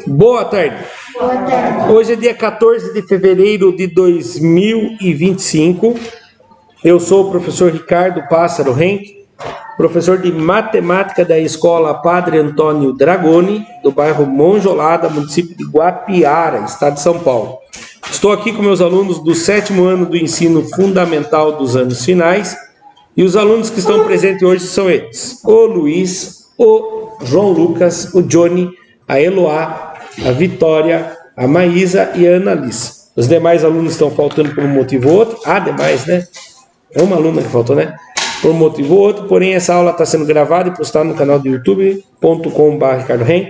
Boa tarde. Boa tarde. Hoje é dia 14 de fevereiro de 2025. Eu sou o professor Ricardo Pássaro Henk, professor de matemática da Escola Padre Antônio Dragoni, do bairro Monjolada, município de Guapiara, estado de São Paulo. Estou aqui com meus alunos do 7º ano do ensino fundamental dos anos finais, e os alunos que estão presentes hoje são eles: o Luiz, o João Lucas, o Johnny, a Eloá, a Vitória, a Maísa e a Annalise. Os demais alunos estão faltando por um motivo ou outro. Demais, né? É uma aluna que faltou, né? Por um motivo ou outro, porém essa aula está sendo gravada e postada no canal do youtube.com/ricardohen,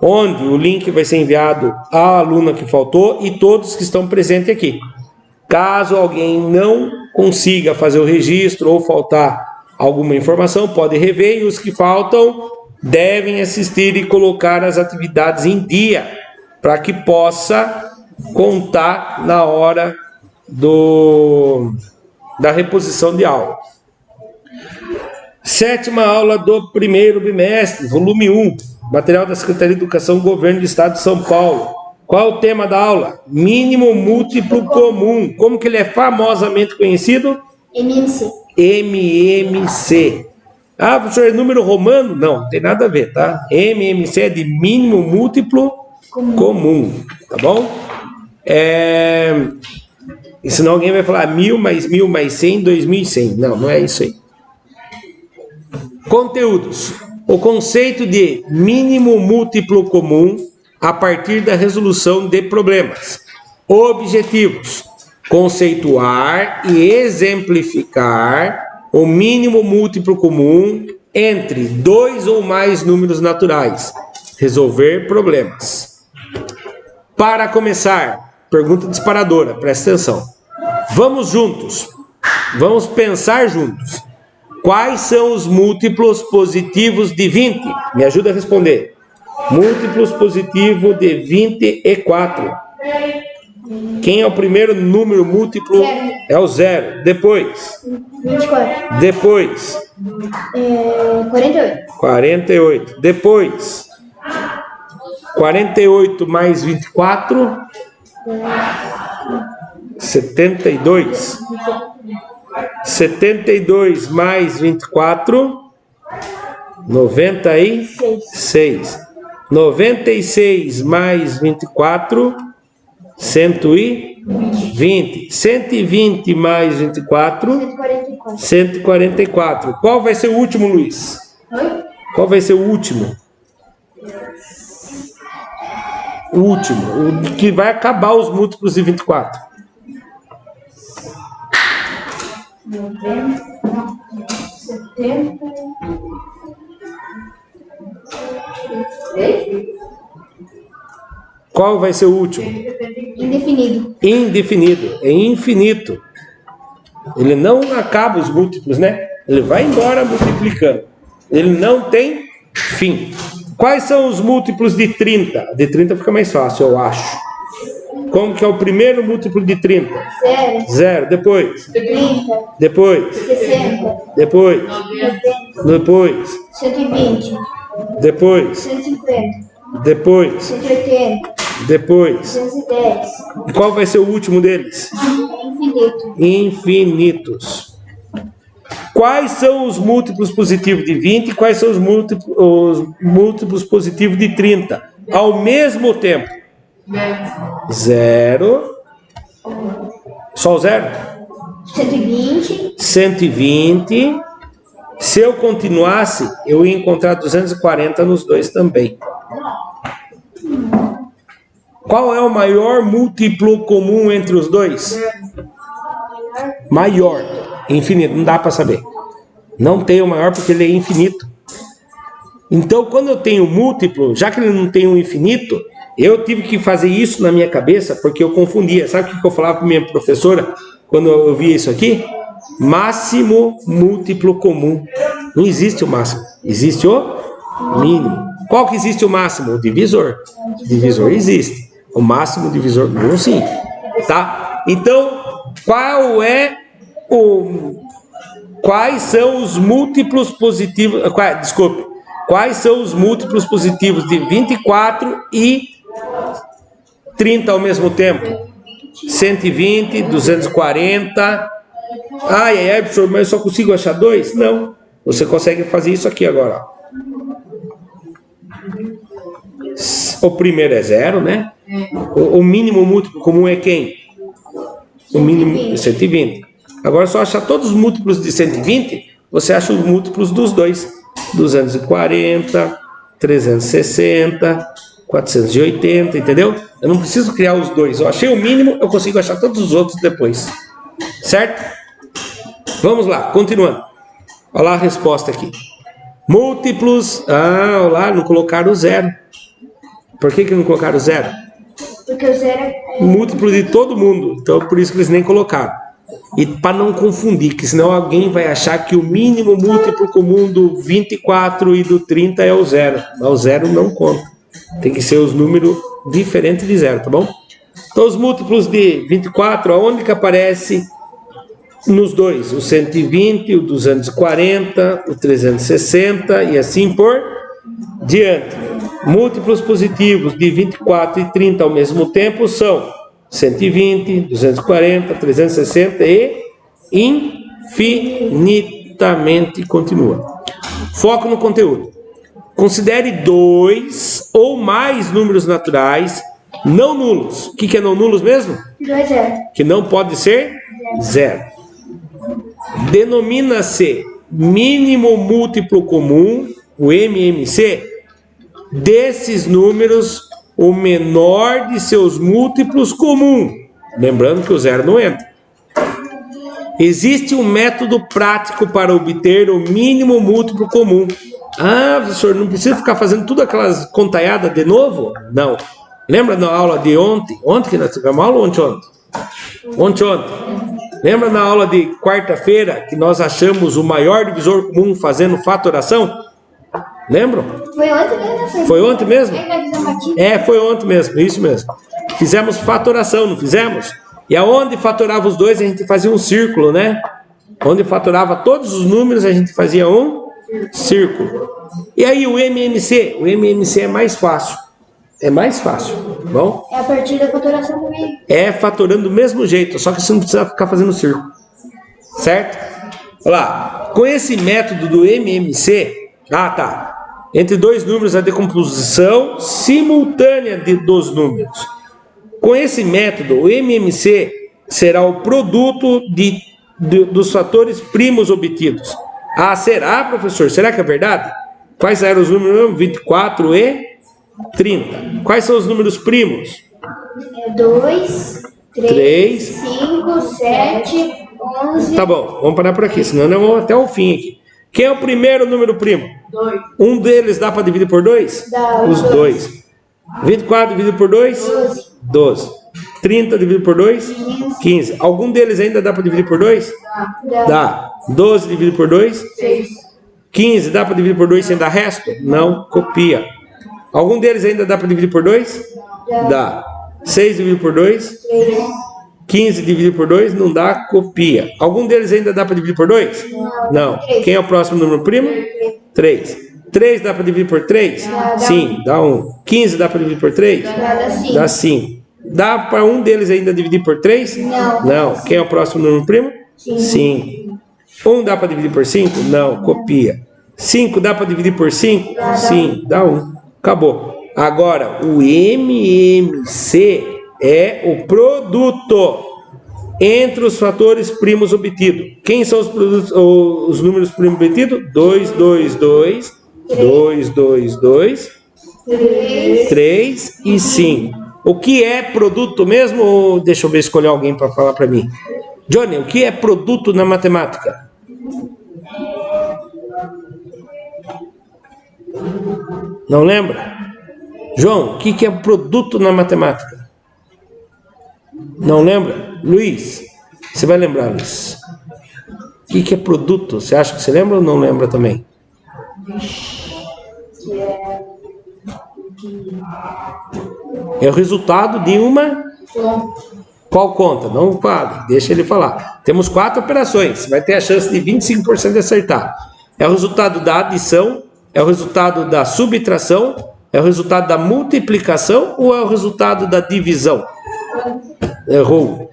onde o link vai ser enviado à aluna que faltou e todos que estão presentes aqui. Caso alguém não consiga fazer o registro ou faltar alguma informação, pode rever, e os que faltam devem assistir e colocar as atividades em dia, para que possa contar na hora da reposição de aula. 7ª aula do primeiro bimestre, volume 1, material da Secretaria de Educação do Governo do Estado de São Paulo. Qual é o tema da aula? Mínimo múltiplo comum. Como que ele é famosamente conhecido? MMC. MMC. Professor, é número romano? Não tem nada a ver, tá? MMC é de mínimo múltiplo comum, tá bom? E senão alguém vai falar 1000 mais 1000 mais 100, 2100. Não é isso aí. Conteúdos. O conceito de mínimo múltiplo comum a partir da resolução de problemas. Objetivos: conceituar e exemplificar o mínimo múltiplo comum entre dois ou mais números naturais. Resolver problemas. Para começar, pergunta disparadora, presta atenção. Vamos juntos. Vamos pensar juntos. Quais são os múltiplos positivos de 20? Me ajuda a responder. Múltiplos positivos de 24. Quem é o primeiro número múltiplo? Zero. É o 0. Depois? 24. Depois? 48. 48. Depois? 48 mais 24? 72. 72 mais 24? 96. 96 mais 24? 120. 120 mais 24? 144. 144. Qual vai ser o último, Luiz? Oi? Qual vai ser o último? O último, o que vai acabar os múltiplos de 24. 90, 70. Qual vai ser o último? Indefinido. Indefinido, é infinito. Ele não acaba os múltiplos, né? Ele vai embora multiplicando. Ele não tem fim. Quais são os múltiplos de 30? De 30 fica mais fácil, eu acho. Como que é o primeiro múltiplo de 30? 0. Depois? 30. Depois? 60. Depois? 90. Depois? 120. Depois? 150. Depois? 180. Depois? 210. E qual vai ser o último deles? Infinito. Infinitos. Quais são os múltiplos positivos de 20 e quais são os múltiplos positivos de 30? Ao mesmo tempo. 0. Só o 0? 120. 120. Se eu continuasse, eu ia encontrar 240 nos dois também. Qual é o maior múltiplo comum entre os dois? Maior. Infinito. Não dá para saber. Não tem o maior porque ele é infinito. Então, quando eu tenho múltiplo, já que ele não tem um infinito, eu tive que fazer isso na minha cabeça porque eu confundia. Sabe o que eu falava para minha professora quando eu via isso aqui? Máximo múltiplo comum. Não existe o máximo. Existe o mínimo. Qual que existe o máximo? O divisor. O divisor existe. O máximo divisor não, sim. Tá? Então, quais são os múltiplos positivos... Quais são os múltiplos positivos de 24 e 30 ao mesmo tempo? 120, 240. Ai, professor, mas eu só consigo achar 2? Não. Você consegue fazer isso aqui agora. O primeiro é 0, né? O mínimo múltiplo comum é quem? O mínimo é 120. Agora, só achar todos os múltiplos de 120, você acha os múltiplos dos dois. 240, 360, 480, entendeu? Eu não preciso criar os dois. Eu achei o mínimo, eu consigo achar todos os outros depois. Certo? Vamos lá, continuando. Olha lá a resposta aqui. Múltiplos. Olha lá, não colocaram o 0. Por que não colocaram o 0? Porque o 0 é Múltiplo de todo mundo. Então, por isso que eles nem colocaram. E para não confundir, que senão alguém vai achar que o mínimo múltiplo comum do 24 e do 30 é o 0. Mas o 0 não conta. Tem que ser os números diferentes de 0, tá bom? Então, os múltiplos de 24, aonde que aparece? Nos dois, o 120, o 240, o 360 e assim por diante. Múltiplos positivos de 24 e 30 ao mesmo tempo são 120, 240, 360 e infinitamente continua. Foco no conteúdo. Considere 2 ou mais números naturais não nulos. O que é não nulos mesmo? 2 0. Que não pode ser 0. Denomina-se mínimo múltiplo comum, o MMC, desses números, o menor de seus múltiplos comum. Lembrando que o 0 não entra. Existe um método prático para obter o mínimo múltiplo comum. Professor, não precisa ficar fazendo tudo aquelas contaiadas de novo? Não. Lembra na aula de ontem? Ontem que nós tivemos aula ou ontem? Ontem. Lembra na aula de quarta-feira que nós achamos o maior divisor comum fazendo fatoração? Lembram? Foi ontem mesmo? Foi ontem mesmo? Foi ontem mesmo, isso mesmo. Fizemos fatoração, não fizemos? E aonde fatorava os dois, a gente fazia um círculo, né? Onde fatorava todos os números, a gente fazia um círculo. E aí o MMC? O MMC é mais fácil. É mais fácil, bom? É a partir da fatoração também. É fatorando do mesmo jeito, só que você não precisa ficar fazendo círculo. Certo? Olha lá. Com esse método do MMC, entre dois números, a decomposição simultânea dos números. Com esse método, o MMC será o produto dos fatores primos obtidos. Será, professor? Será que é verdade? Quais eram os números? 24 e 30. Quais são os números primos? 2, 3, 5, 7, 11... Tá bom, vamos parar por aqui, senão nós vamos até o fim aqui. Quem é o primeiro número primo? 2. Um deles dá para dividir por 2? Dá. Os dois. 24 dividido por 2? 12. 30 dividido por 2? 15. Algum deles ainda dá para dividir por 2? Dá. 12 dividido por 2? 6. 15 dá para dividir por 2 sem dar resto? Não, copia. Algum deles ainda dá para dividir por 2? Dá. 6 dividido por 2? 3. 15 dividido por 2? Não dá, copia. Algum deles ainda dá para dividir por 2? Não. Quem é o próximo número primo? 3. 3 dá para dividir por 3? Sim, dá 1. 15 dá para dividir por 3? Dá sim. Dá para um deles ainda dividir por 3? Não. Quem é o próximo número primo? Sim. 1 dá para dividir por 5? Não, copia. 5 dá para dividir por 5? Sim, dá 1. Acabou. Agora, o MMC é o produto entre os fatores primos obtidos. Quem são os números primos obtidos? 2, 2, 2, 2, 2, 2, 3 e 5. O que é produto mesmo? Deixa eu ver, escolher alguém para falar para mim. Johnny, o que é produto na matemática? Não lembra? João, o que é produto na matemática? Não lembra? Luiz, você vai lembrar, Luiz. O que é produto? Você acha que você lembra ou não lembra também? É o resultado de uma... Qual conta? Não fale, deixa ele falar. Temos 4 operações, você vai ter a chance de 25% de acertar. É o resultado da adição, é o resultado da subtração É o resultado da multiplicação ou é o resultado da divisão? Errou.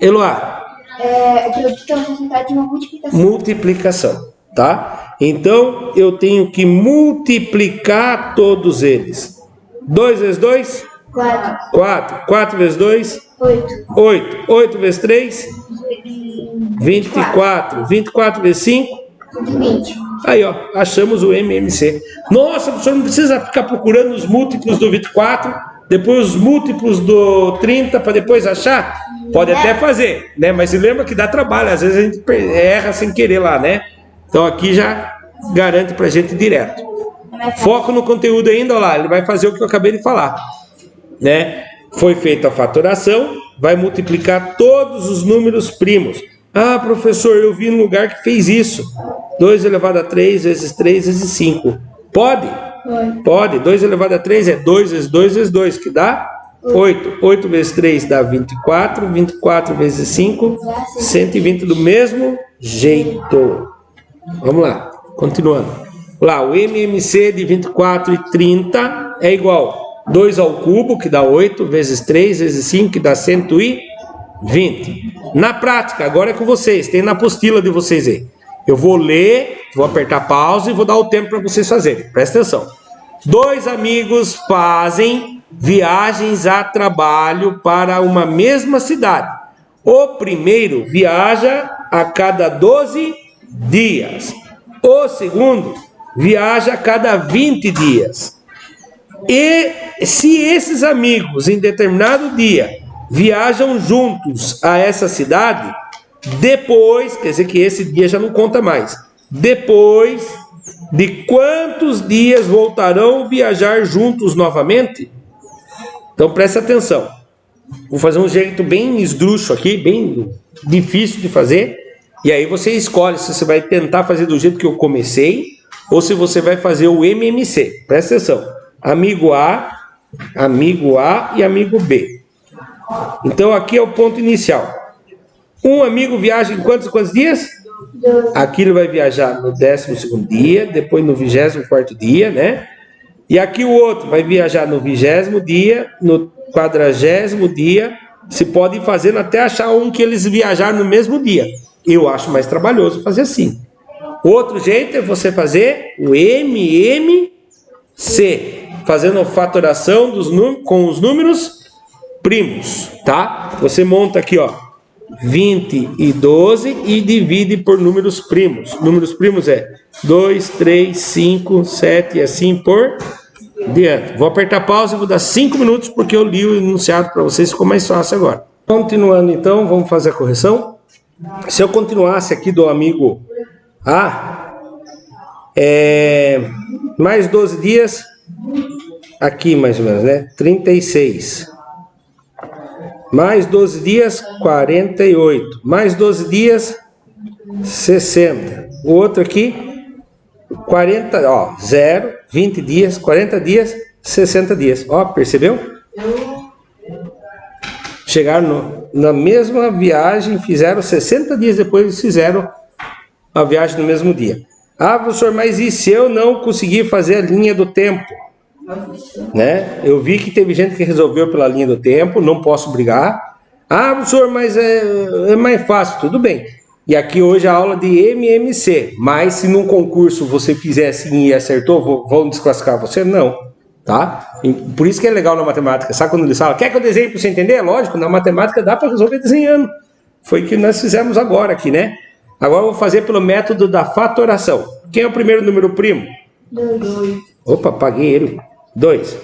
Eloá? Que é o resultado de uma multiplicação. Multiplicação, tá? Então, eu tenho que multiplicar todos eles. 2 vezes 2? 4. 4. 4 vezes 2? 8. 8. 8 vezes 3? 24. 24 vezes 5? 20. Aí, ó, achamos o MMC. Nossa, o professor não precisa ficar procurando os múltiplos do 24, depois os múltiplos do 30 para depois achar? Pode até fazer, né? Mas se lembra que dá trabalho, às vezes a gente erra sem querer lá, né? Então aqui já garante pra gente direto. Foco no conteúdo ainda, ó lá, ele vai fazer o que eu acabei de falar, né? Foi feita a fatoração, vai multiplicar todos os números primos. Ah, professor, eu vi um lugar que fez isso. 2 elevado a 3 vezes 3 vezes 5. Pode? Pode. 2 elevado a 3 é 2 vezes 2 vezes 2, que dá 8. 8 vezes 3 dá 24. 24 vezes 5, 120 do mesmo jeito. Vamos lá, continuando. Lá, o MMC de 24 e 30 é igual 2 ao cubo, que dá 8, vezes 3 vezes 5, que dá 120. Na prática, agora é com vocês, tem na apostila de vocês aí. Eu vou ler, vou apertar pausa e vou dar o tempo para vocês fazerem. Presta atenção. 2 amigos fazem viagens a trabalho para uma mesma cidade. O primeiro viaja a cada 12 dias. O segundo viaja a cada 20 dias. E se esses amigos em determinado dia viajam juntos a essa cidade, depois, quer dizer que esse dia já não conta mais, depois de quantos dias voltarão a viajar juntos novamente? Então presta atenção. Vou fazer um jeito bem esdrúxulo aqui, bem difícil de fazer. E aí você escolhe se você vai tentar fazer do jeito que eu comecei ou se você vai fazer o MMC. Presta atenção. Amigo A e amigo B. Então aqui é o ponto inicial. Um amigo viaja em quantos dias? 12. Aqui ele vai viajar no 12º dia, depois no 24º dia, né? E aqui o outro vai viajar no 20º dia, no 40º dia. Se pode ir fazendo até achar um que eles viajaram no mesmo dia. Eu acho mais trabalhoso fazer assim. Outro jeito é você fazer o MMC, fazendo a fatoração com os números primos, tá? Você monta aqui, ó, 20 e 12 e divide por números primos. Números primos é 2, 3, 5, 7 e assim por diante. Vou apertar pausa e vou dar 5 minutos porque eu li o enunciado para vocês, ficou mais fácil agora. Continuando então, vamos fazer a correção. Se eu continuasse aqui do amigo A, mais 12 dias, aqui mais ou menos, né? 36. Mais 12 dias, 48. Mais 12 dias, 60. O outro aqui, 40, ó, 0, 20 dias, 40 dias, 60 dias. Ó, percebeu? Chegaram na mesma viagem, fizeram 60 dias depois, eles fizeram a viagem no mesmo dia. Ah, professor, mas e se eu não conseguir fazer a linha do tempo? Né? Eu vi que teve gente que resolveu pela linha do tempo, não posso brigar. Ah, professor, mas é mais fácil, tudo bem. E aqui hoje a aula de MMC, mas se num concurso você fizer assim e acertou, vão desclassificar você? Não, tá? Por isso que é legal na matemática, sabe quando eles falam, quer que eu desenhe para você entender? Lógico, na matemática dá para resolver desenhando. Foi o que nós fizemos agora aqui, né? Agora eu vou fazer pelo método da fatoração. Quem é o primeiro número primo? 2. Opa, apaguei ele. 2.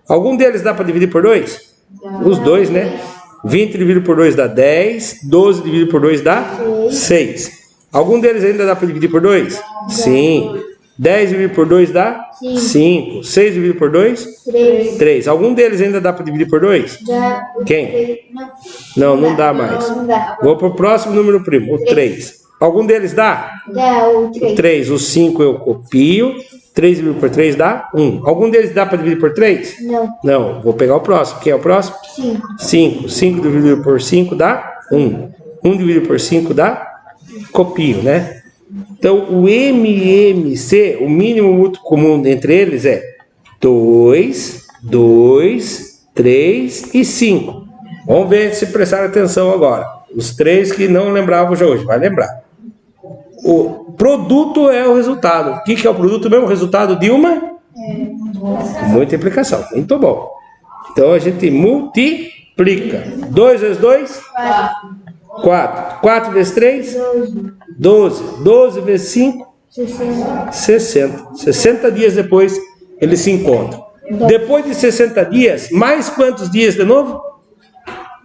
Algum deles dá para dividir por 2? Os dois, né? 20 dividido por 2 dá 10. 12 dividido por 2 dá 6. Algum deles ainda dá para dividir por 2? Sim. 10 dividido por 2 dá 5. 6 dividido por 2? 3. Algum deles ainda dá para dividir por 2? Quem? Não dá mais. Não dá. Vou para o próximo número primo, o 3. Algum deles dá? Dá o 3. O 3. O 5 eu copio. 3 dividido por 3 dá 1. Algum deles dá para dividir por 3? Não. Não. Vou pegar o próximo. Quem é o próximo? 5. 5. 5 dividido por 5 dá 1. 1 dividido por 5 dá copio, né? Então, o MMC, o mínimo múltiplo comum entre eles é 2, 2, 3 e 5. Vamos ver se prestaram atenção agora. Os 3 que não lembravam já hoje, vai lembrar. O produto é o resultado. O que é o produto mesmo? O resultado de uma multiplicação. Muito bom. Então a gente multiplica. 2 vezes 2? 4. 4 vezes 3? 12. 12 vezes 5? 60. 60 dias depois eles se encontram. Depois de 60 dias, mais quantos dias de novo?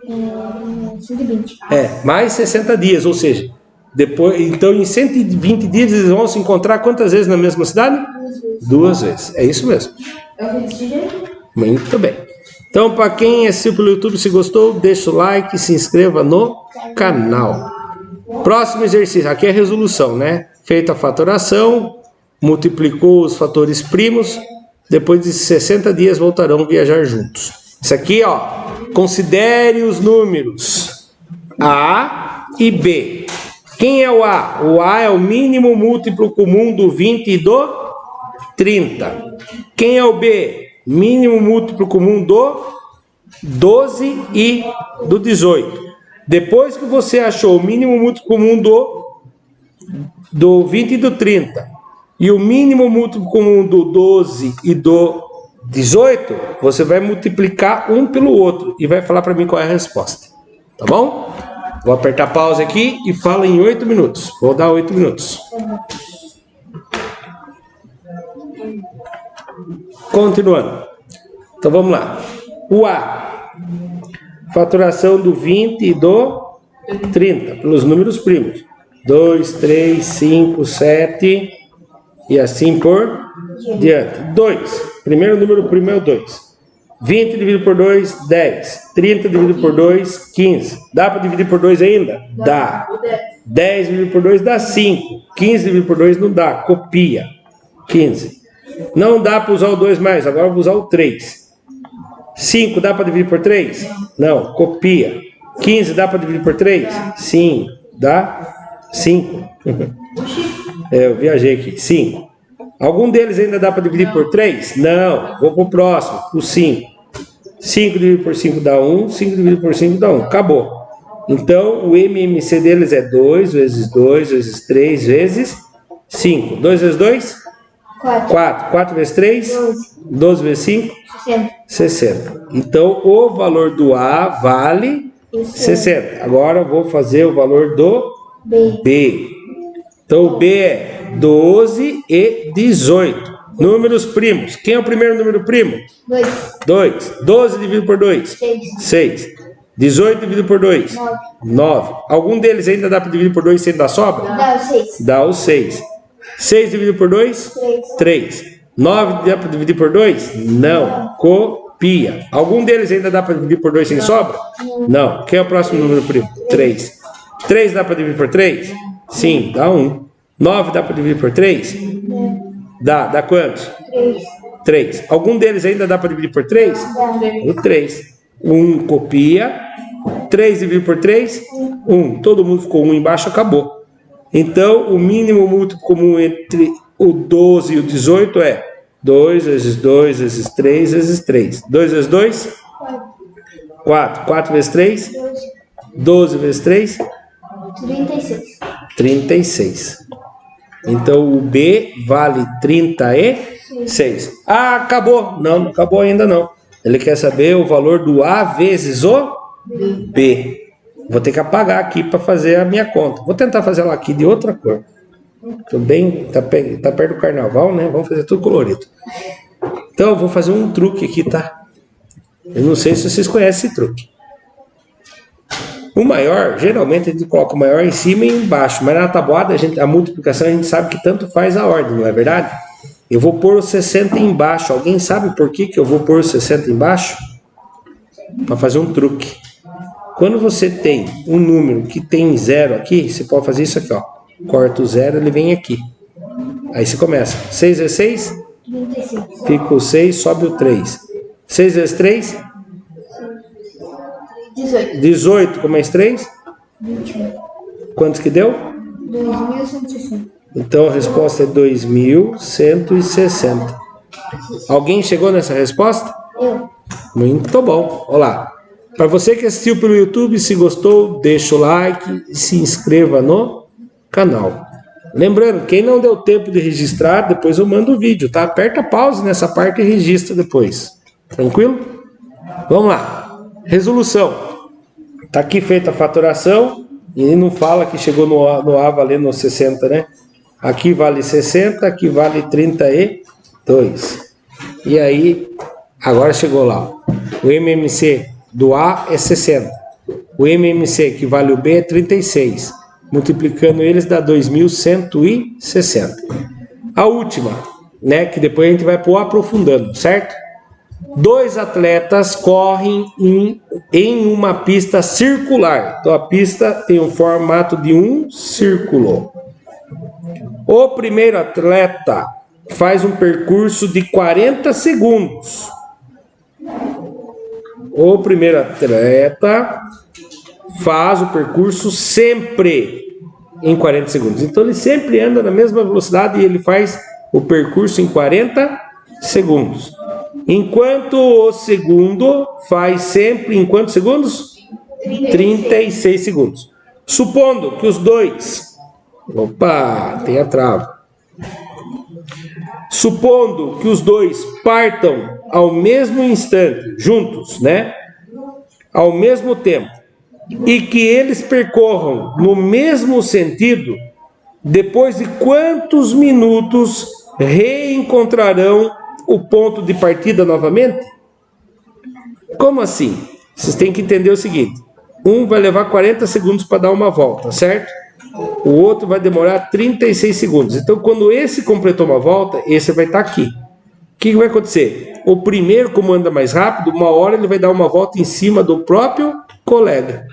120. Mais 60 dias, ou seja, depois, então em 120 dias eles vão se encontrar quantas vezes na mesma cidade? 2 vezes. É isso mesmo. Muito bem. Então, para quem assistiu pelo YouTube, se gostou, deixa o like e se inscreva no canal. Próximo exercício, aqui é a resolução, né? Feita a fatoração, multiplicou os fatores primos, depois de 60 dias voltarão a viajar juntos. Isso aqui, ó, considere os números A e B. Quem é o A? O A é o mínimo múltiplo comum do 20 e do 30. Quem é o B? Mínimo múltiplo comum do 12 e do 18. Depois que você achou o mínimo múltiplo comum do 20 e do 30 e o mínimo múltiplo comum do 12 e do 18, você vai multiplicar um pelo outro e vai falar para mim qual é a resposta. Tá bom? Vou apertar pausa aqui e falo em 8 minutos. Vou dar 8 minutos. Continuando. Então vamos lá. O A. Faturação do 20 e do 30, pelos números primos. 2, 3, 5, 7 e assim por diante. 2. Primeiro número primo é o 2. 20 dividido por 2, 10. 30 dividido por 2, 15. Dá para dividir por 2 ainda? Dá. 10 dividido por 2 dá 5. 15 dividido por 2 não dá. Copia. 15. Não dá para usar o 2 mais. Agora eu vou usar o 3. 5 dá para dividir por 3? Não. Copia. 15 dá para dividir por 3? Sim. Dá 5. Eu viajei aqui. 5. Algum deles ainda dá para dividir por 3? Não. Vou para o próximo. O 5. 5 dividido por 5 dá 1. 5 dividido por 5 dá 1. Acabou. Então, o MMC deles é 2 vezes 2 vezes 3 vezes 5. 2 vezes 2? 4. 4 vezes 3? 12 vezes 5? 60. Então, o valor do A vale 60. Agora, eu vou fazer o valor do B. Então, o B é 12 e 18. Números primos. Quem é o primeiro número primo? 2. 12 dividido por 2? 6. 18 dividido por 2? 9. Algum deles ainda dá para dividir por 2 sem dar sobra? Dá o 6. Dá o 6. 6 dividido por 2? 3. 9 dá para dividir por 2? Não. Copia. Algum deles ainda dá para dividir por 2 sem sobra? Não. Quem é o próximo número primo? 3. 3 dá para dividir por 3? Sim, dá 1. 9 dá para dividir por 3? Dá. Dá quantos? 3. Algum deles ainda dá para dividir por 3? O 3. 1 copia. 3 dividido por 3? 1. Todo mundo ficou 1 embaixo, acabou. Então, o mínimo múltiplo comum entre o 12 e o 18 é 2 vezes 2 vezes 3 vezes 3. 2 vezes 2? 4. 4 vezes 3? 12 vezes 3? 36. Então, o B vale 36. Ah, acabou. Não acabou ainda não. Ele quer saber o valor do A vezes o B. Vou ter que apagar aqui para fazer a minha conta. Vou tentar fazer ela aqui de outra cor. Tudo bem? Tá perto do carnaval, né? Vamos fazer tudo colorido. Então, eu vou fazer um truque aqui, tá? Eu não sei se vocês conhecem esse truque. O maior, geralmente a gente coloca o maior em cima e embaixo. Mas na tabuada, a multiplicação, a gente sabe que tanto faz a ordem, não é verdade? Eu vou pôr o 60 embaixo. Alguém sabe por que eu vou pôr o 60 embaixo? Para fazer um truque. Quando você tem um número que tem 0 aqui, você pode fazer isso aqui, ó. Corta o 0, ele vem aqui. Aí você começa. 6 vezes 6? 36. Fica o 6, sobe o 3. 6 vezes 3? 18. 18 com mais 3? 21. Quantos que deu? 2160. Então a resposta é 2160. Alguém chegou nessa resposta? Eu. Muito bom. Olá. Para você que assistiu pelo YouTube, se gostou, deixa o like e se inscreva no canal. Lembrando, quem não deu tempo de registrar, depois eu mando o vídeo, tá? Aperta pause nessa parte e registra depois. Tranquilo? Vamos lá. Resolução. Tá aqui feita a fatoração e não fala que chegou no A valendo 60, né? Aqui vale 60, aqui vale 32. E aí, agora chegou lá. O MMC do A é 60. O MMC que vale o B é 36. Multiplicando eles dá 2.160. A última, né, que depois a gente vai pôr aprofundando, certo? Dois atletas correm em uma pista circular. Então a pista tem o formato de um círculo. O primeiro atleta faz um percurso de 40 segundos. O primeiro atleta faz o percurso sempre em 40 segundos. Então ele sempre anda na mesma velocidade e ele faz o percurso em 40 segundos. Enquanto o segundo faz sempre em quantos segundos? 36 segundos. Supondo que os dois... Opa, tem a trava. Supondo que os dois partam ao mesmo instante, juntos, né? Ao mesmo tempo. E que eles percorram no mesmo sentido, depois de quantos minutos reencontrarão o ponto de partida novamente? Como assim? Vocês têm que entender o seguinte. Um vai levar 40 segundos para dar uma volta, certo? O outro vai demorar 36 segundos. Então, quando esse completou uma volta, esse vai estar aqui. O que vai acontecer? O primeiro, como anda mais rápido, uma hora ele vai dar uma volta em cima do próprio colega.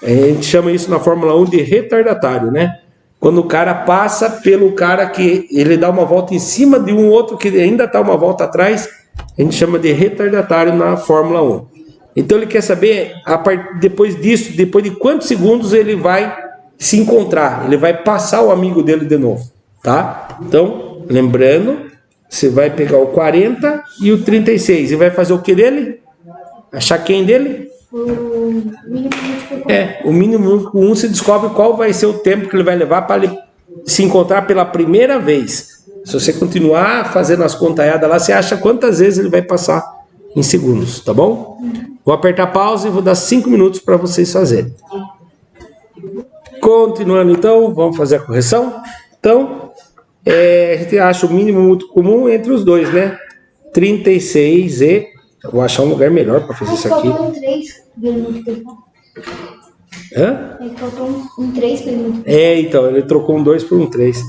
A gente chama isso na Fórmula 1 de retardatário, né? Quando o cara passa pelo cara que ele dá uma volta em cima de um outro que ainda está uma volta atrás, a gente chama de retardatário na Fórmula 1. Então ele quer saber, depois disso, depois de quantos segundos ele vai se encontrar, ele vai passar o amigo dele de novo, tá? Então, lembrando, você vai pegar o 40 e o 36 e vai fazer o que dele? Achar quem dele? O mínimo múltiplo com O mínimo com 1 se descobre qual vai ser o tempo que ele vai levar para ele se encontrar pela primeira vez. Se você continuar fazendo as contaiadas lá, você acha quantas vezes ele vai passar em segundos, tá bom? Vou apertar pause e vou dar 5 minutos para vocês fazerem. Continuando então, vamos fazer a correção. Então, a gente acha o mínimo muito comum entre os dois, né? 36 e... Eu vou achar um lugar melhor para fazer isso aqui. Faltou um 3 dele multiplicar. Hã? Aí faltou um 3 para ele multiplicar. Então, ele trocou um 2 por um 3.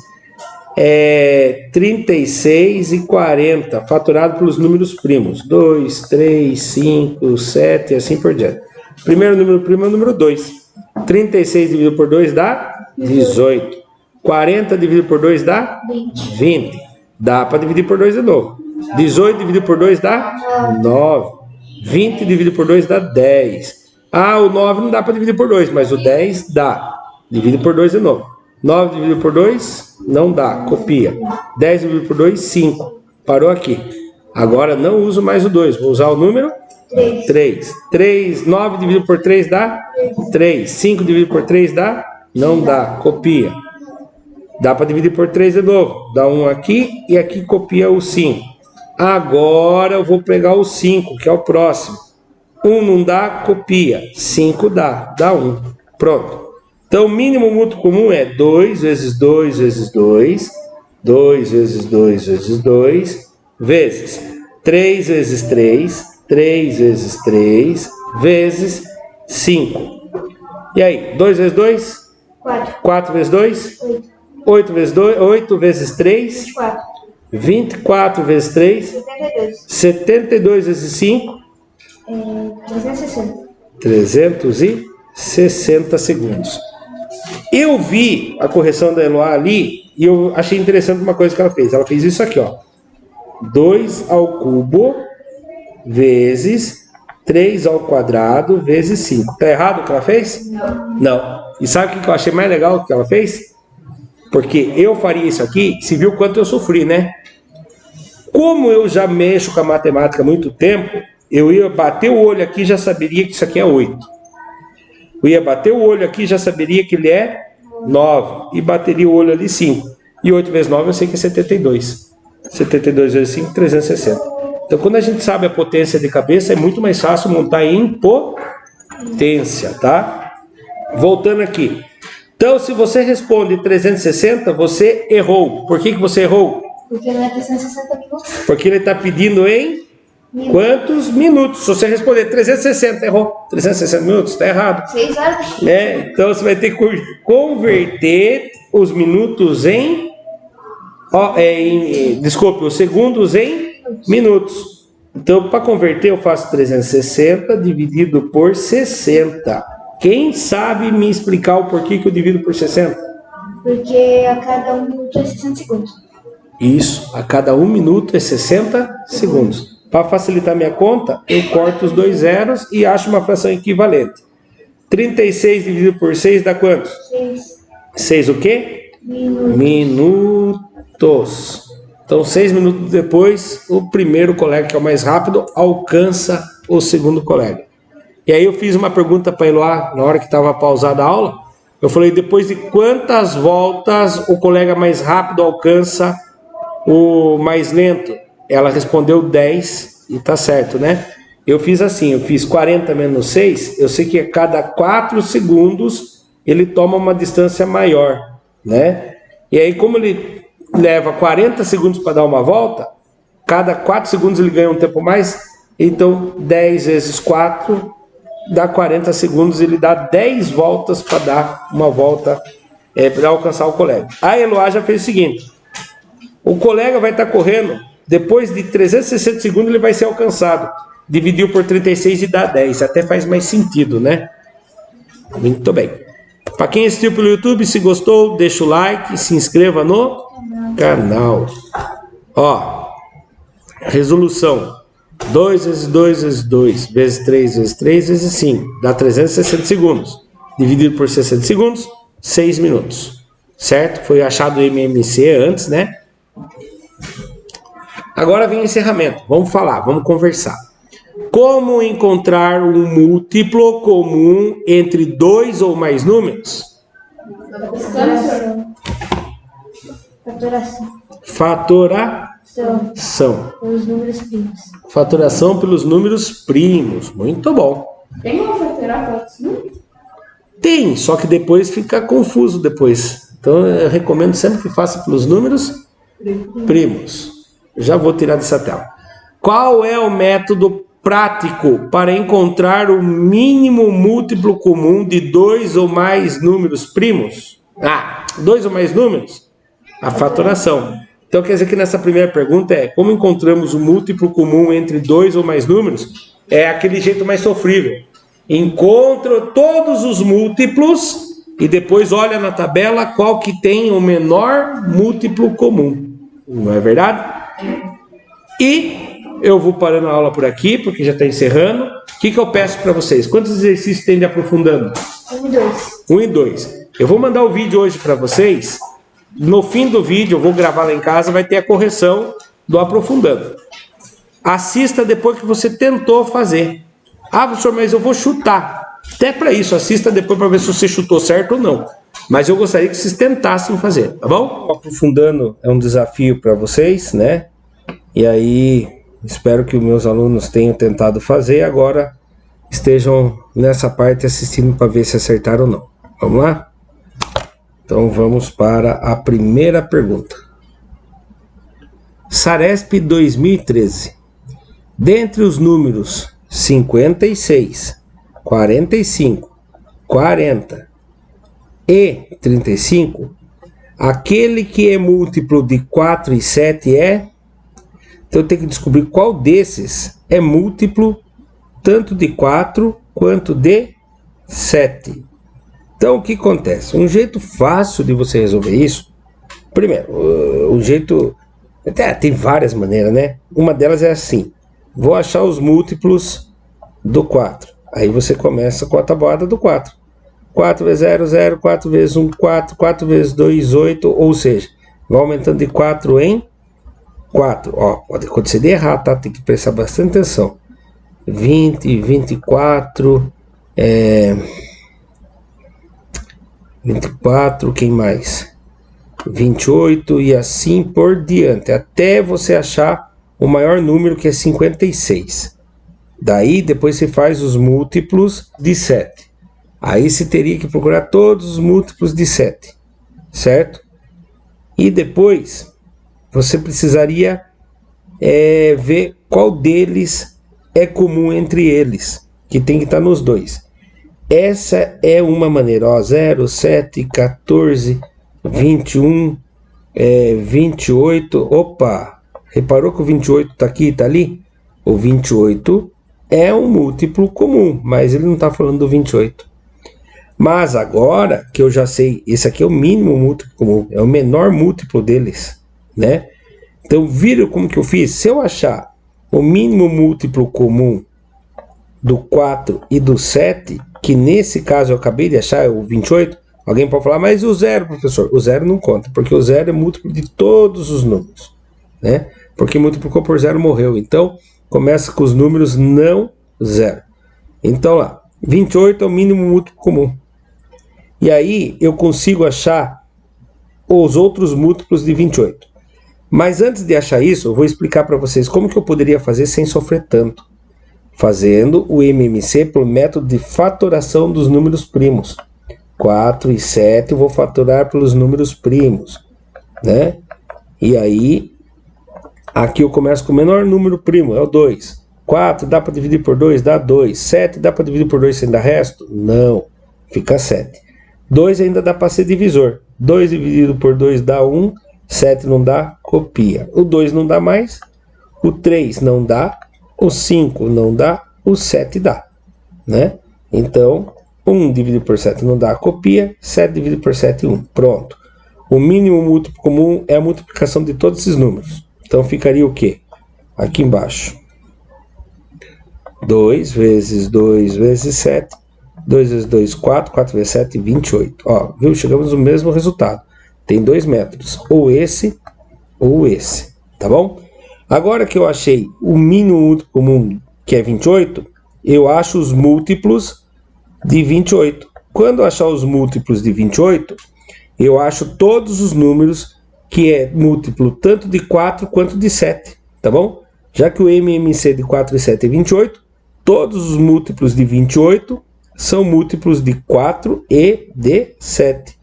36 e 40, fatorado pelos números primos. 2, 3, 5, 7 e assim por diante. Primeiro número primo é o número 2. 36 dividido por 2 dá 18. 40 dividido por 2 dá 20. Dá para dividir por 2 de novo. 18 dividido por 2 dá 9. 20 dividido por 2 dá 10. O 9 não dá para dividir por 2, mas o 10 dá. Divide por 2 de novo. 9 dividido por 2 não dá, copia. 10 dividido por 2, 5. Parou aqui. Agora não uso mais o 2, vou usar o número 3. 9 dividido por 3 dá 3. 5 dividido por 3 dá? Não dá, copia. Dá para dividir por 3 de novo. Dá 1 aqui e aqui copia o 5. Agora eu vou pegar o 5, que é o próximo. 1 não dá, copia. 5 dá, dá 1. Pronto. Então o mínimo mútuo comum é 2 vezes 2 vezes 2. 2 vezes 2 vezes 2. Vezes 3 vezes 3. 3 vezes 3. Vezes 5. E aí? 2 vezes 2? 4. 4 vezes 2? 8. 8 vezes 2? 8 vezes 3? 24. 24 vezes 3, 72. 72 vezes 5, 360. 360 segundos. Eu vi a correção da Eloá ali e eu achei interessante uma coisa que ela fez. Ela fez isso aqui, ó. 2 ao cubo vezes 3 ao quadrado vezes 5. Tá errado o que ela fez? Não. E sabe o que eu achei mais legal que ela fez? Porque eu faria isso aqui, se viu quanto eu sofri, né? Como eu já mexo com a matemática há muito tempo, eu ia bater o olho aqui e já saberia que isso aqui é 8. Eu ia bater o olho aqui e já saberia que ele é 9. E bateria o olho ali 5. E 8 vezes 9 eu sei que é 72. 72 vezes 5, 360. Então, quando a gente sabe a potência de cabeça, é muito mais fácil montar em potência, tá? Voltando aqui. Então, se você responde 360, você errou. Por que você errou? Porque não é 360 minutos. Porque ele está pedindo em quantos minutos? Se você responder 360, errou. 360 minutos, está errado. 6 horas. Então, você vai ter que converter os minutos desculpe, os segundos em minutos. Então, para converter, eu faço 360 dividido por 60. Quem sabe me explicar o porquê que eu divido por 60? Porque a cada 1 minuto é 60 segundos. Isso, a cada 1 minuto é 60 segundos. Para facilitar minha conta, eu corto os 2 zeros e acho uma fração equivalente. 36 dividido por 6 dá quanto? 6 6 o quê? minutos. Então, 6 minutos depois, o primeiro colega, que é o mais rápido, alcança o segundo colega. E aí eu fiz uma pergunta para a Eloá, na hora que estava pausada a aula. Eu falei, depois de quantas voltas o colega mais rápido alcança o mais lento? Ela respondeu 10, e tá certo, né? Eu fiz assim, eu fiz 40 menos 6, eu sei que a cada 4 segundos ele toma uma distância maior, né? E aí, como ele leva 40 segundos para dar uma volta, cada 4 segundos ele ganha um tempo mais, então 10 vezes 4 dá 40 segundos, ele dá 10 voltas para dar uma volta para alcançar o colega. A Eloá já fez o seguinte, o colega vai estar correndo, depois de 360 segundos ele vai ser alcançado, dividiu por 36 e dá 10, até faz mais sentido, né? Muito bem. Para quem assistiu pelo YouTube, se gostou, deixa o like, se inscreva no canal. Ó, resolução 2 vezes 2 vezes 2 vezes 3 vezes 3 vezes 5 dá 360 segundos. Dividido por 60 segundos, 6 minutos. Certo? Foi achado o MMC antes, né? Agora vem o encerramento. Vamos falar, vamos conversar. Como encontrar um múltiplo comum entre 2 ou mais números? Fatoração. Os números primos. Fatoração pelos números primos. Muito bom. Tem como fatorar quantos números? Tem, só que depois fica confuso depois. Então eu recomendo sempre que faça pelos números primos. Já vou tirar dessa tela. Qual é o método prático para encontrar o mínimo múltiplo comum de 2 ou mais números primos? 2 ou mais números? A fatoração. Então quer dizer que nessa primeira pergunta como encontramos o múltiplo comum entre 2 ou mais números? É aquele jeito mais sofrível. Encontra todos os múltiplos e depois olha na tabela qual que tem o menor múltiplo comum. Não é verdade? E eu vou parando a aula por aqui, porque já está encerrando. O que eu peço para vocês? Quantos exercícios tem de aprofundando? 1 e 2. 1 e 2. Eu vou mandar o vídeo hoje para vocês. No fim do vídeo, eu vou gravar lá em casa, vai ter a correção do aprofundando. Assista depois que você tentou fazer. Professor, mas eu vou chutar. Até para isso, assista depois para ver se você chutou certo ou não. Mas eu gostaria que vocês tentassem fazer, tá bom? O aprofundando é um desafio para vocês, né? E aí, espero que os meus alunos tenham tentado fazer, agora estejam nessa parte assistindo para ver se acertaram ou não. Vamos lá? Então vamos para a primeira pergunta. Saresp 2013. Dentre os números 56, 45, 40 e 35, aquele que é múltiplo de 4 e 7 é... Então eu tenho que descobrir qual desses é múltiplo tanto de 4 quanto de 7. Então o que acontece? Um jeito fácil de você resolver isso, primeiro, um jeito... tem várias maneiras, né? Uma delas é assim, vou achar os múltiplos do 4. Aí você começa com a tabuada do 4. 4 vezes 0, 0, 4 vezes 1, 4, 4 vezes 2, 8, ou seja, vai aumentando de 4 em 4, ó, pode acontecer de errar, tá? Tem que prestar bastante atenção. 20, 24, 24, quem mais? 28 e assim por diante, até você achar o maior número, que é 56. Daí, depois você faz os múltiplos de 7. Aí você teria que procurar todos os múltiplos de 7, certo? E depois, você precisaria ver qual deles é comum entre eles, que tem que estar nos dois. Essa é uma maneira, ó, 0, 7, 14, 21, 28, opa, reparou que o 28 está aqui e está ali? O 28 é um múltiplo comum, mas ele não está falando do 28. Mas agora que eu já sei, esse aqui é o mínimo múltiplo comum, é o menor múltiplo deles, né? Então, viram como que eu fiz? Se eu achar o mínimo múltiplo comum do 4 e do 7, que nesse caso eu acabei de achar, é o 28, alguém pode falar, mas o 0, professor? O 0 não conta, porque o 0 é múltiplo de todos os números, né? Porque multiplicou por 0 morreu. Então, começa com os números não 0. Então, lá, 28 é o mínimo múltiplo comum. E aí, eu consigo achar os outros múltiplos de 28. Mas antes de achar isso, eu vou explicar para vocês como que eu poderia fazer sem sofrer tanto. Fazendo o MMC pelo método de fatoração dos números primos. 4 e 7 eu vou fatorar pelos números primos, né? E aí, aqui eu começo com o menor número primo, é o 2. 4 dá para dividir por 2, dá 2. 7 dá para dividir por 2 sem dar resto? Não, fica 7. 2 ainda dá para ser divisor. 2 dividido por 2 dá 1. 7 não dá, copia. O 2 não dá mais. O 3 não dá. O 5 não dá. O 7 dá, né? Então, 1 dividido por 7 não dá, copia. 7 dividido por 7, 1. Pronto. O mínimo múltiplo comum é a multiplicação de todos esses números. Então, ficaria o quê? Aqui embaixo. 2 vezes 2 vezes 7. 2 vezes 2, 4. 4 vezes 7, 28. Ó, viu? Chegamos no mesmo resultado. Tem dois métodos. Ou esse, tá bom? Agora que eu achei o mínimo múltiplo comum, que é 28, eu acho os múltiplos de 28. Quando eu achar os múltiplos de 28, eu acho todos os números que é múltiplo tanto de 4 quanto de 7, tá bom? Já que o MMC de 4 e 7 é 28, todos os múltiplos de 28 são múltiplos de 4 e de 7.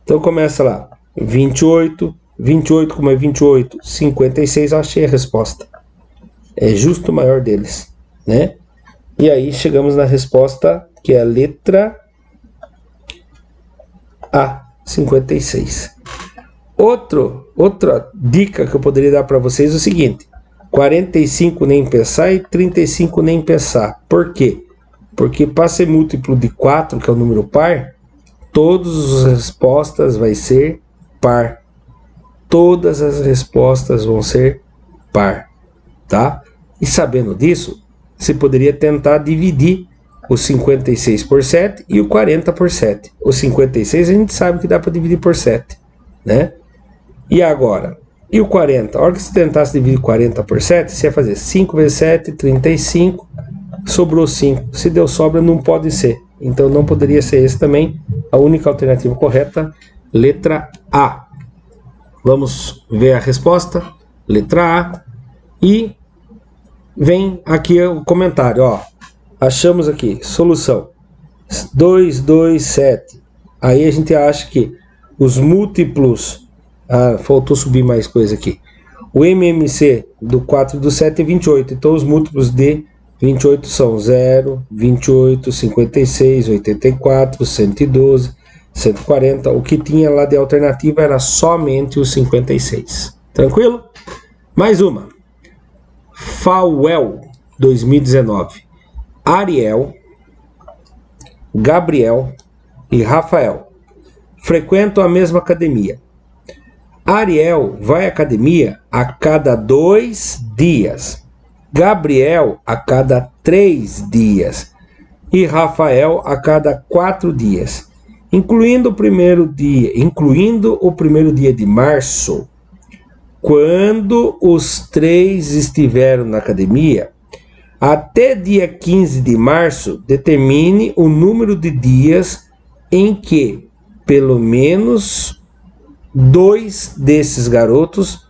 Então começa lá, 28, 28 como é 28, 56, eu achei a resposta. É justo o maior deles, né? E aí chegamos na resposta, que é a letra A, 56. Outra dica que eu poderia dar para vocês é o seguinte: 45 nem pensar e 35 nem pensar. Por quê? Porque para ser múltiplo de 4, que é o número par, todas as respostas vai ser par. Todas as respostas vão ser par, tá? E sabendo disso, você poderia tentar dividir o 56 por 7 e o 40 por 7. O 56 a gente sabe que dá para dividir por 7, né? E agora? E o 40? A hora que você tentasse dividir 40 por 7, você ia fazer 5 vezes 7, 35, sobrou 5. Se deu sobra, não pode ser. Então não poderia ser esse também. A única alternativa correta, letra A. Vamos ver a resposta, letra A. E vem aqui o comentário, ó. Achamos aqui, solução. 2, 2, 7. Aí a gente acha que os múltiplos... Ah, faltou subir mais coisa aqui. O MMC do 4 e do 7 é 28. Então os múltiplos de 28 são 0, 28, 56, 84, 112, 140. O que tinha lá de alternativa era somente o 56. Tranquilo? Mais uma. FAUEL 2019. Ariel, Gabriel e Rafael frequentam a mesma academia. Ariel vai à academia a cada 2 dias. Gabriel a cada 3 dias. E Rafael a cada 4 dias. Incluindo o primeiro dia de março. quando os 3 estiveram na academia, até dia 15 de março, determine o número de dias em que pelo menos 2 desses garotos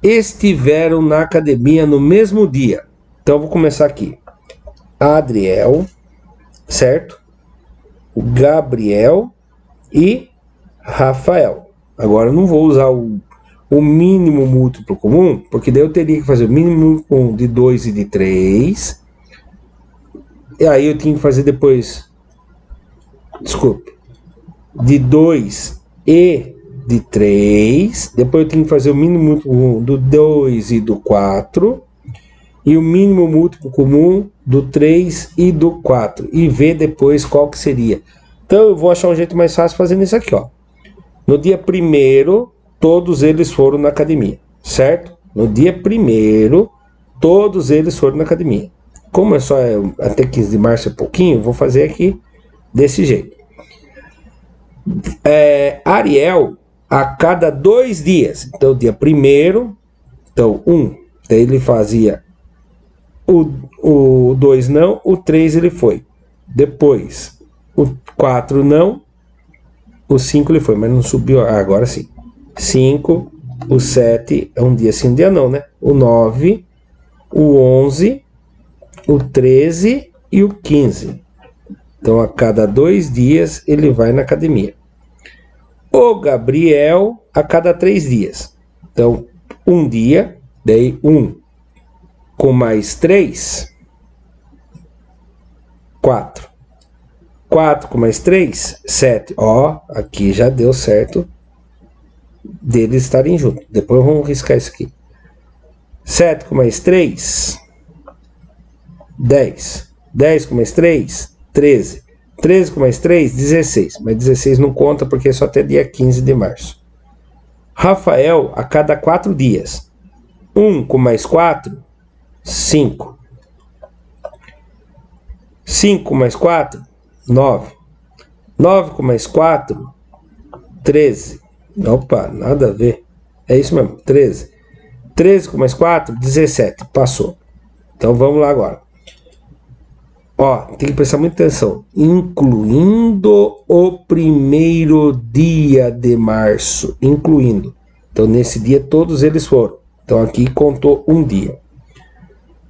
estiveram na academia no mesmo dia. Então, vou começar aqui. Adriel, certo? O Gabriel e Rafael. Agora, eu não vou usar o mínimo múltiplo comum, porque daí eu teria que fazer o mínimo múltiplo comum de 2 e de 3. E aí eu tinha que fazer depois, de 2 e de 3. Depois eu tinha que fazer o mínimo múltiplo comum do 2 e do 4. E o mínimo múltiplo comum do 3 e do 4. E ver depois qual que seria. Então eu vou achar um jeito mais fácil fazendo isso aqui, ó. No dia 1º, todos eles foram na academia, certo? No dia 1º, todos eles foram na academia. Como é só até 15 de março é pouquinho, vou fazer aqui desse jeito. Ariel, a cada 2 dias. Então, dia 1º, então 1. Daí ele fazia o 2 não, o 3 ele foi. Depois, o 4 não, o 5 ele foi, mas não subiu, agora sim. 5, o 7 é um dia sim, um dia não, né? O 9, o 11, o 13 e o 15. Então, a cada 2 dias, ele vai na academia. O Gabriel, a cada 3 dias. Então, um dia, daí 1 com mais 3, 4. 4 com mais 3, 7. Ó, aqui já deu certo deles estarem juntos. Depois vamos riscar isso aqui. 7 com mais 3, 10. 10 com mais 3, 13. 13 com mais 3, 16. Mas 16 não conta porque é só até dia 15 de março. Rafael, a cada 4 dias. 1 com mais 4, 5. 5 com mais 4, 9. 9 com mais 4, 13. Opa, nada a ver. É isso mesmo, 13. 13 com mais 4, 17. Passou. Então vamos lá agora. Ó, tem que prestar muita atenção. Incluindo o 1º dia de março. Incluindo. Então nesse dia todos eles foram. Então aqui contou um dia.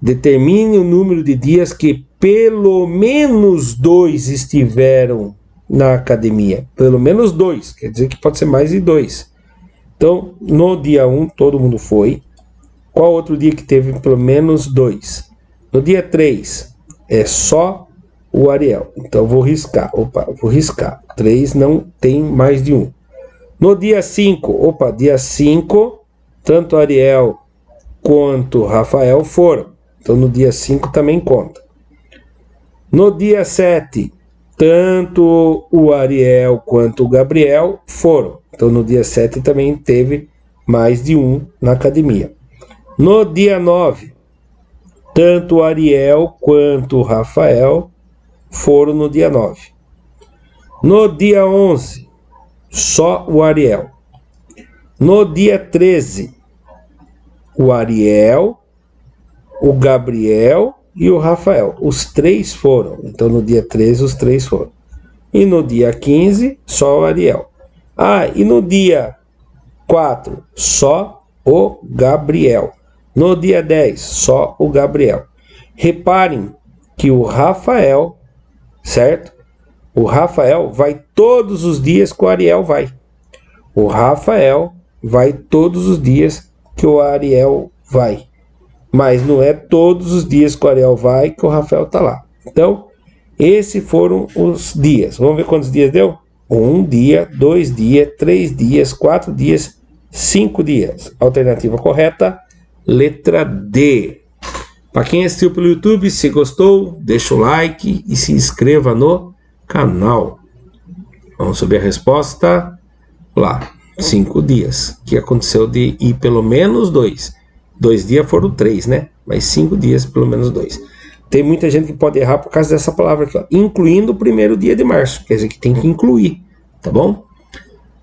Determine o número de dias que pelo menos 2 estiveram na academia. Pelo menos 2. Quer dizer que pode ser mais de 2. Então, no dia 1, todo mundo foi. Qual outro dia que teve pelo menos 2? No dia 3, é só o Ariel. Então, vou riscar. Opa, vou riscar. 3 não tem mais de 1. No dia 5, dia 5, tanto Ariel quanto Rafael foram. Então, no dia 5 também conta. No dia 7, tanto o Ariel quanto o Gabriel foram. Então, no dia 7 também teve mais de 1 na academia. No dia 9, tanto o Ariel quanto o Rafael foram no dia 9. No dia 11, só o Ariel. No dia 13, o Ariel, o Gabriel e o Rafael. Os 3 foram. Então, no dia 13, os 3 foram. E no dia 15, só o Ariel. E no dia 4, só o Gabriel. No dia 10, só o Gabriel. Reparem que o Rafael, certo? O Rafael vai todos os dias que o Ariel vai. O Rafael vai todos os dias que o Ariel vai. Mas não é todos os dias que o Ariel vai que o Rafael está lá. Então, esses foram os dias. Vamos ver quantos dias deu? 1 dia, 2 dias, 3 dias, 4 dias, 5 dias. Alternativa correta, letra D. Para quem assistiu pelo YouTube, se gostou, deixa o like e se inscreva no canal. Vamos saber a resposta lá. 5 dias. Que aconteceu de ir pelo menos 2. 2 dias foram 3, né? Mas 5 dias, pelo menos 2. Tem muita gente que pode errar por causa dessa palavra aqui, ó. Incluindo o 1º dia de março. Quer dizer que tem que incluir, tá bom?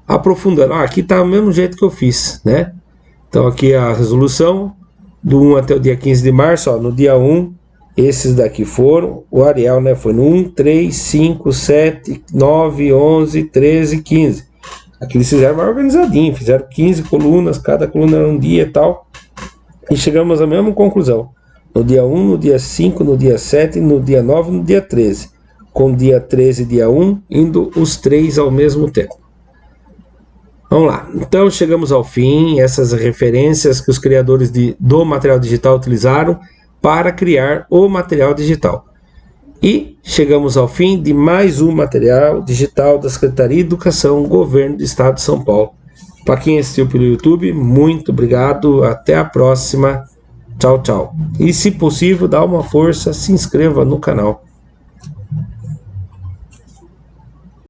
Aprofundando. Aqui tá o mesmo jeito que eu fiz, né? Então aqui a resolução, do 1 até o dia 15 de março, ó, no dia 1, esses daqui foram, o Ariel, né, foi no 1, 3, 5, 7, 9, 11, 13, 15. Aqui eles fizeram mais organizadinho, fizeram 15 colunas, cada coluna era um dia e tal, e chegamos à mesma conclusão. No dia 1, no dia 5, no dia 7, no dia 9, no dia 13. Com dia 13 e dia 1, indo os 3 ao mesmo tempo. Vamos lá, então chegamos ao fim, essas referências que os criadores do material digital utilizaram para criar o material digital. E chegamos ao fim de mais um material digital da Secretaria de Educação, Governo do Estado de São Paulo. Para quem assistiu pelo YouTube, muito obrigado, até a próxima, tchau, tchau. E se possível, dá uma força, se inscreva no canal.